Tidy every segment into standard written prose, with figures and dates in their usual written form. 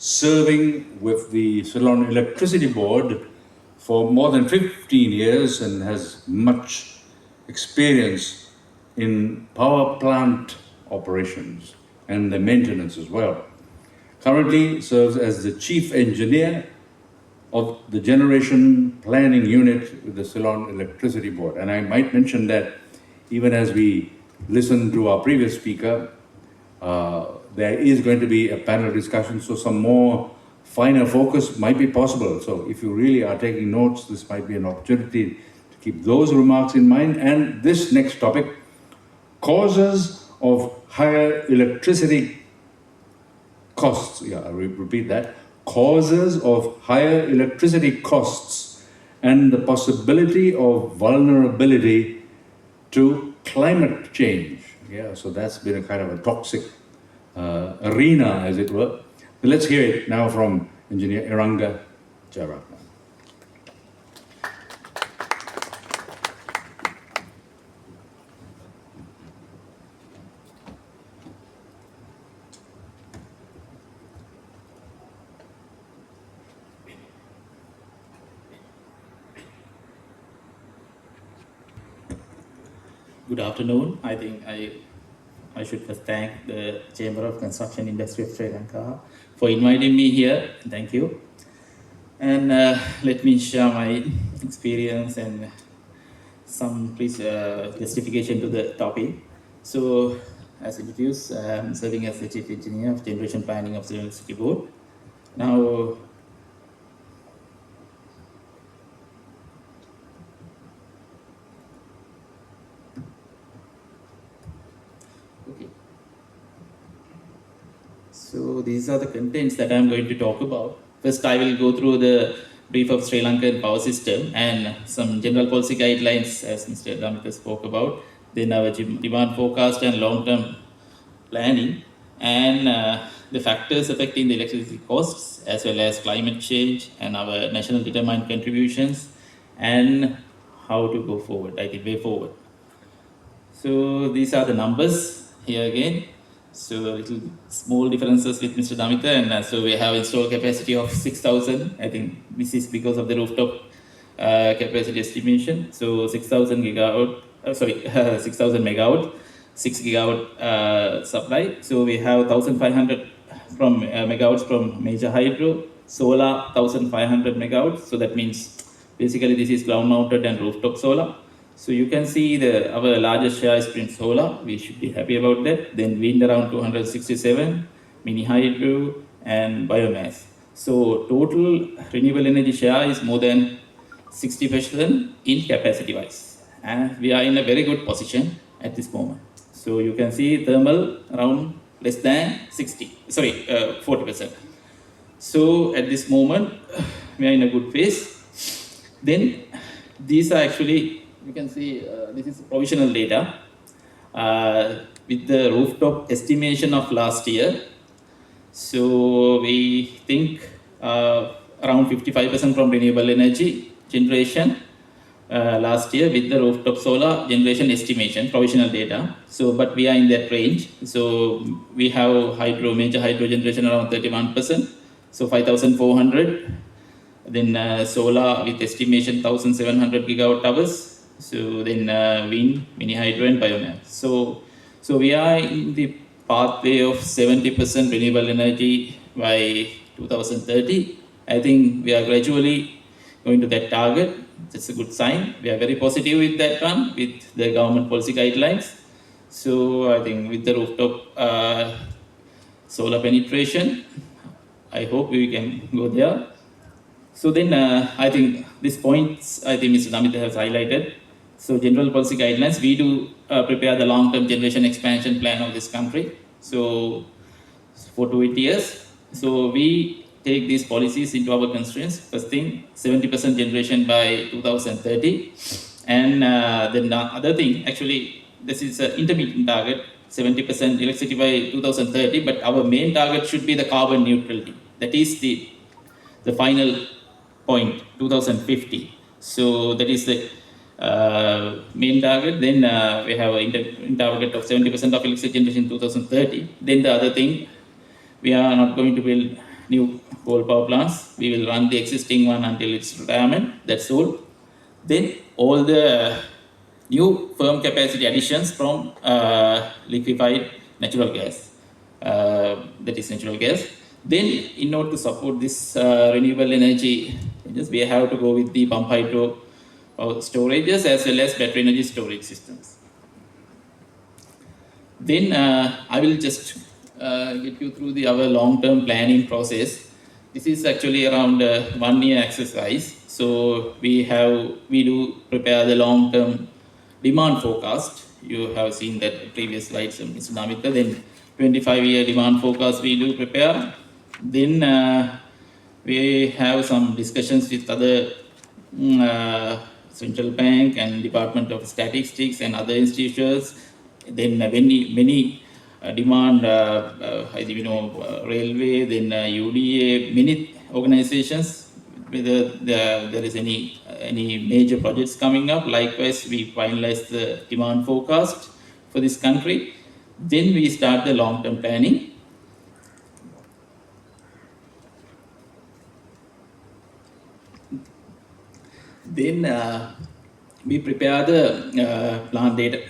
serving with the Ceylon Electricity Board for more than 15 years and has much experience in power plant operations and the maintenance as well. Currently serves as the Chief Engineer of the Generation Planning Unit with the Ceylon Electricity Board. And I might mention that even as we listen to our previous speaker, there is going to be a panel discussion, so some more finer focus might be possible. So if you really are taking notes, this might be an opportunity to keep those remarks in mind. And this next topic, causes of higher electricity costs. Yeah, I repeat that. Causes of higher electricity costs and the possibility of vulnerability to climate change. Yeah, so that's been a kind of a toxic arena, as it were. But let's hear it now from Engineer ERANGA JAYARATNA. Good afternoon. I think I should first thank the Chamber of Construction Industry of Sri Lanka for inviting me here. Thank you. And let me share my experience and some justification to the topic. So, as introduced, I'm serving as the Chief Engineer of Generation Planning of the Electricity Board. Now, so these are the contents that I'm going to talk about. First, I will go through the brief of Sri Lankan power system and some general policy guidelines, as Mr. Damitha spoke about. Then our demand forecast and long-term planning, and the factors affecting the electricity costs, as well as climate change and our national determined contributions, and how to go forward, I think way forward. So these are the numbers here again. So little small differences with Mr. Damitha, and so we have installed capacity of 6,000. I think this is because of the rooftop capacity estimation. So 6,000 gigawatt, 6,000 megawatt, 6 gigawatt supply. So we have 1,500 from megawatts from major hydro, solar 1,500 megawatts. So that means basically this is ground mounted and rooftop solar. So you can see our largest share is wind solar. We should be happy about that. Then wind around 267, mini hydro and biomass. So total renewable energy share is more than 60% in capacity wise. And we are in a very good position at this moment. So you can see thermal around less than 40%. So at this moment, we are in a good phase. Then these are actually, you can see this is provisional data with the rooftop estimation of last year. So we think around 55% from renewable energy generation last year with the rooftop solar generation estimation, provisional data. So, but we are in that range. So we have major hydro generation around 31%. So 5,400. Then solar with estimation 1,700 gigawatt hours. So then wind, mini hydro and biomass. So we are in the pathway of 70% renewable energy by 2030. I think we are gradually going to that target. That's a good sign. We are very positive with that one, with the government policy guidelines. So I think with the rooftop solar penetration, I hope we can go there. So then I think these points, I think Mr. Damitha has highlighted. So general policy guidelines, we do prepare the long-term generation expansion plan of this country. So for 2 years, so we take these policies into our constraints. First thing, 70% generation by 2030. And then the other thing, actually, this is an intermediate target, 70% electricity by 2030, but our main target should be the carbon neutrality. That is the final point, 2050. So that is the main target. Then we have a target of 70% of electricity generation in 2030. Then the other thing, we are not going to build new coal power plants. We will run the existing one until its retirement. That's all. Then all the new firm capacity additions from liquefied natural gas. That is natural gas. Then, in order to support this renewable energy, we have to go with the pump hydro storages as well as battery energy storage systems. Then I will just get you through our long-term planning process. This is actually around 1 year exercise. So we do prepare the long-term demand forecast. You have seen that previous slides from Mr. Namita. Then 25-year demand forecast we do prepare. Then we have some discussions with other central bank and Department of Statistics and other institutions. Then many demand, I think railway, then UDA, many organizations, whether there is any major projects coming up. Likewise, we finalize the demand forecast for this country. Then we start the long-term planning. Then we prepare the plant data.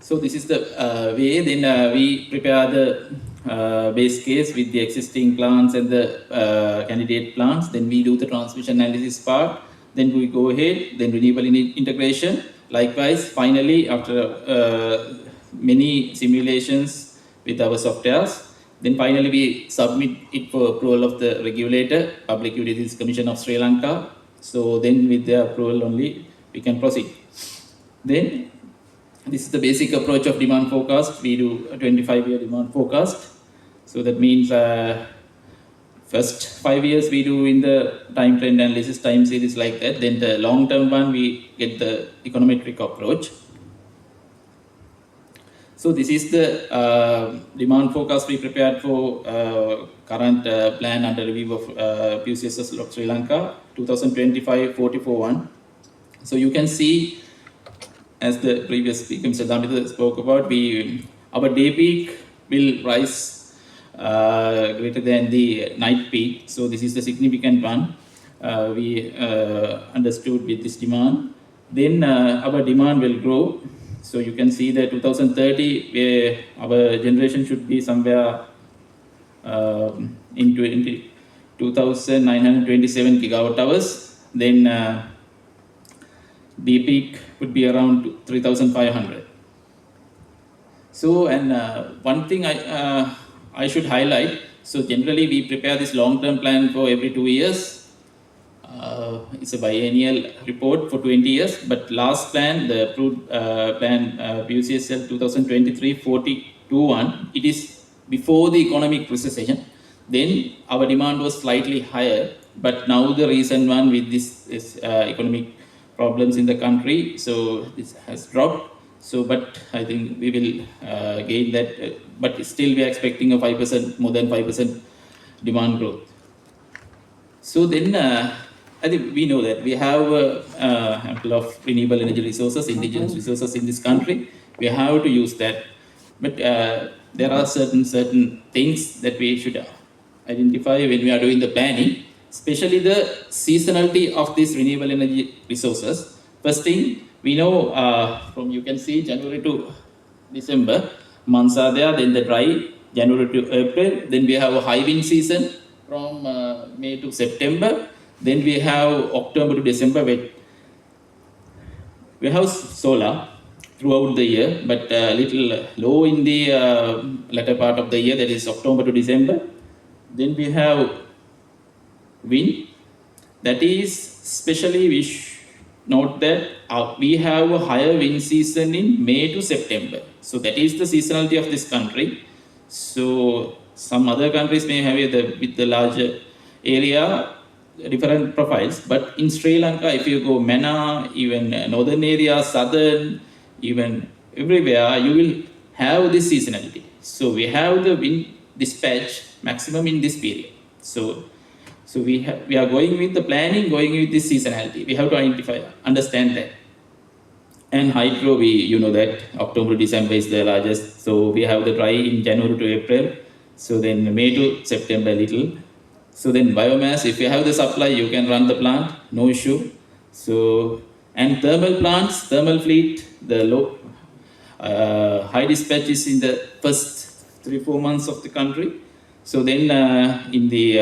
So this is the way. Then we prepare the base case with the existing plants and the candidate plants. Then we do the transmission analysis part. Then we go ahead. Then renewable integration. Likewise, finally, after many simulations with our softwares, then finally we submit it for approval of the regulator, Public Utilities Commission of Sri Lanka. So then with their approval only we can proceed. Then this is the basic approach of demand forecast. We do a 25-year demand forecast. So that means first 5 years we do in the time trend analysis, time series like that. Then the long-term one we get the econometric approach. So this is the demand forecast we prepared for current plan under review of PUCSS of Sri Lanka 2025-44-1. So you can see, as the previous speaker, Mr. Damita, spoke about, our day peak will rise greater than the night peak. So this is the significant one we understood with this demand. Then our demand will grow. So you can see that 2030, where our generation should be somewhere in 2,927 gigawatt hours. Then the peak would be around 3,500. So, and one thing I should highlight. So generally we prepare this long-term plan for every 2 years. It's a biennial report for 20 years, but last plan, the approved plan PUCSL 2023-42-1, it is before the economic recession. Then our demand was slightly higher, but now the recent one with this economic problems in the country, so this has dropped. So, but I think we will gain that, but still we are expecting a 5%, more than 5% demand growth. So then, I think we know that we have ample of renewable energy resources, indigenous resources in this country. We have to use that, but there are certain things that we should identify when we are doing the planning, especially the seasonality of these renewable energy resources. First thing, we know from, you can see, January to December, months are there, then the dry, January to April, then we have a high wind season from May to September, then we have October to December, where we have solar throughout the year, but a little low in the latter part of the year, that is October to December. Then we have wind, that is especially we note that we have a higher wind season in May to September. So that is the seasonality of this country. So some other countries may have with the larger area different profiles, but in Sri Lanka, if you go Mana, even northern area, southern, even everywhere, you will have this seasonality. So we have the wind dispatch maximum in this period. So we are going with the planning, going with this seasonality. We have to understand that. And hydro, you know that October, December is the largest. So we have the dry in January to April. So then May to September little. So then biomass, if you have the supply, you can run the plant, no issue. So, and thermal plants, thermal fleet, the low, high dispatch is in the first 3-4 months of the country. So then in the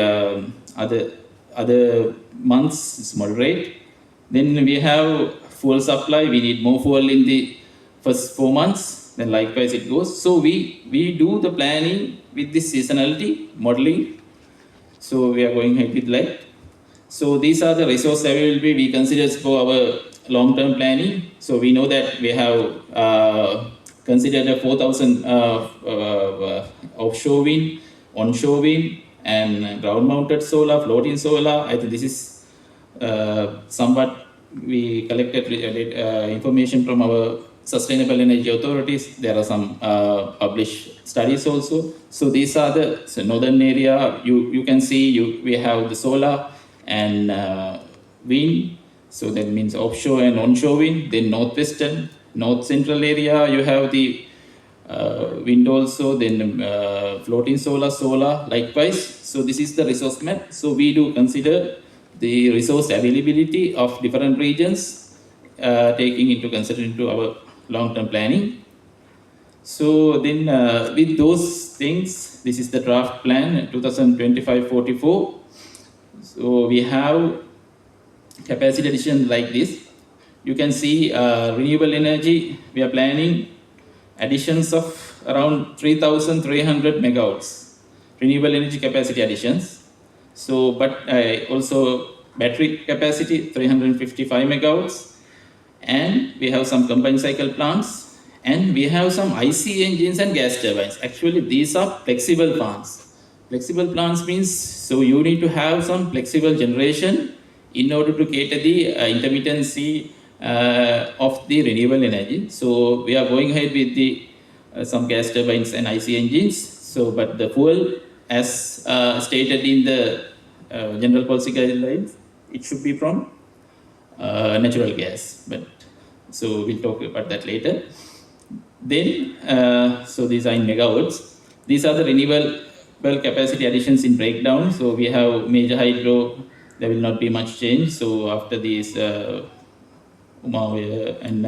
other months, it's moderate. Then we have fuel supply. We need more fuel in the first 4 months. Then likewise it goes. So we do the planning with this seasonality modeling. So we are going ahead with that. So these are the resource availability we consider for our long-term planning. So we know that we have considered a 4,000 offshore wind, onshore wind, and ground-mounted solar, floating solar. I think this is somewhat we collected information from our sustainable energy authorities. There are some published studies also. So these are the northern area. You can see we have the solar and wind. So that means offshore and onshore wind. Then northwestern, north central area, you have the wind also. Then floating solar likewise. So this is the resource map. So we do consider the resource availability of different regions, taking into consideration to our long-term planning. So then with those things, this is the draft plan 2025-44. So we have capacity addition like this. You can see renewable energy, we are planning additions of around 3,300 megawatts, renewable energy capacity additions. So, but also battery capacity 355 megawatts, and we have some combined cycle plants, and we have some IC engines and gas turbines. Actually, these are flexible plants. Flexible plants means, so you need to have some flexible generation in order to cater the intermittency of the renewable energy. So we are going ahead with the some gas turbines and IC engines. So, but the fuel, as stated in the general policy guidelines, it should be from natural gas. But so we'll talk about that later. Then, so these are in megawatts. These are the renewable capacity additions in breakdown. So we have major hydro, there will not be much change. So after these Umawe and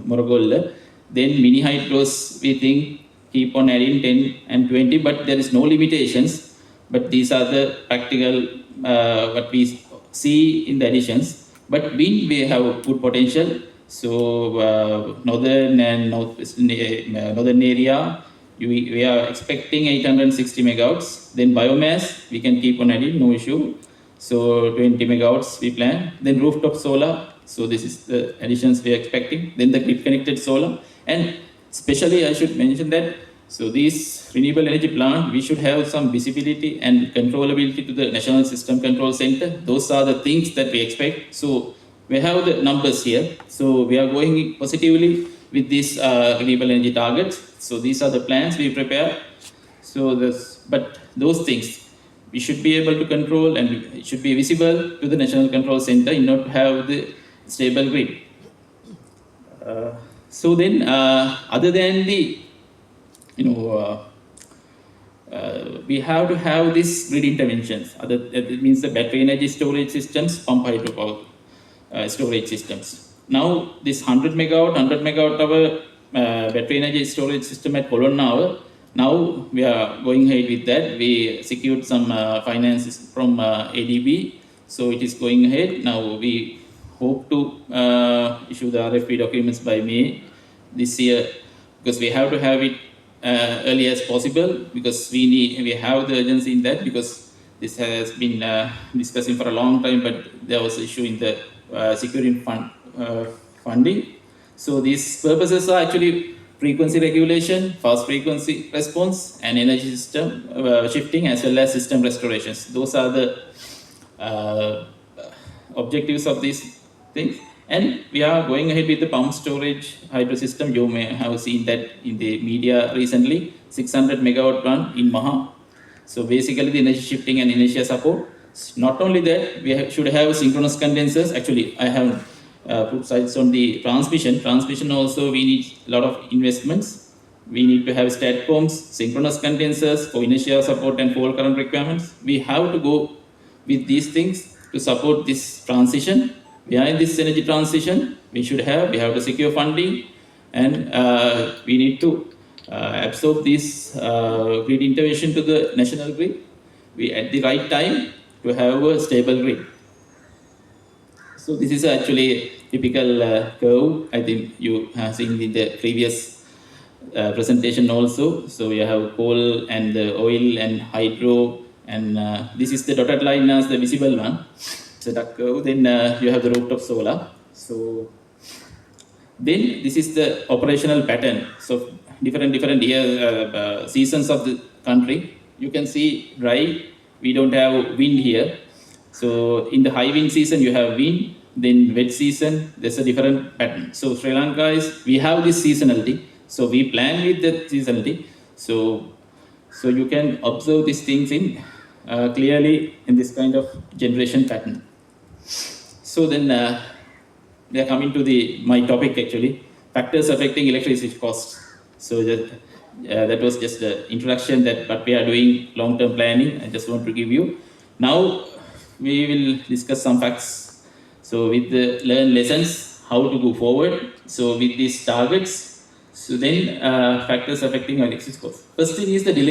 Morogol, then mini hydros we think keep on adding 10 and 20, but there is no limitations. But these are the practical what we see in the additions. But wind we have good potential. So northern and northwestern northern area, we are expecting 860 megawatts. Then biomass we can keep on adding, no issue. So 20 megawatts we plan. Then rooftop solar. So this is the additions we are expecting. Then the grid connected solar. And especially I should mention that, so this renewable energy plant, we should have some visibility and controllability to the National System Control Center. Those are the things that we expect. So we have the numbers here. So we are going positively with these renewable energy targets. So these are the plans we prepare. So this, but those things we should be able to control, and it should be visible to the National Control Center in order to have the stable grid. So then, other than the, we have to have this grid interventions. That means the battery energy storage systems, pump hydropower storage systems. Now, this 100 megawatt hour battery energy storage system at Kolonnawa, now we are going ahead with that. We secured some finances from ADB, so it is going ahead. Now we hope to issue the RFP documents by May this year, because we have to have it early as possible, because we have the urgency in that, because this has been discussing for a long time, but there was an issue in the securing funding. So these purposes are actually frequency regulation, fast frequency response, and energy system shifting, as well as system restorations. Those are the objectives of these things. And we are going ahead with the pump storage hydro system. You may have seen that in the media recently, 600 megawatt plant in Maha. So basically the energy shifting and inertia support. Not only that, we should have synchronous condensers. Actually, I have put sights on the transmission. Transmission also we need a lot of investments. We need to have statcoms, synchronous condensers for inertia support and fault current requirements. We have to go with these things to support this transition. Behind this energy transition, we have to secure funding, and we need to absorb this grid intervention to the national grid. We at the right time to have a stable grid. So this is actually a typical curve. I think you have seen in the previous presentation also. So you have coal and the oil and hydro, and this is the dotted line as the visible one. It's a duck curve. Then you have the rooftop solar. So then this is the operational pattern. So different year seasons of the country. You can see dry. We don't have wind here. So in the high wind season you have wind. Then wet season there's a different pattern. So Sri Lanka is we have this seasonality. So we plan with the seasonality. So you can observe these things in clearly in this kind of generation pattern. So then we are coming to my topic actually, factors affecting electricity costs. So that was just the introduction that what we are doing long-term planning. I just want to give you. Now we will discuss some facts. So with the learn lessons, how to go forward. So with these targets, so then factors affecting electricity costs. First thing is the delay.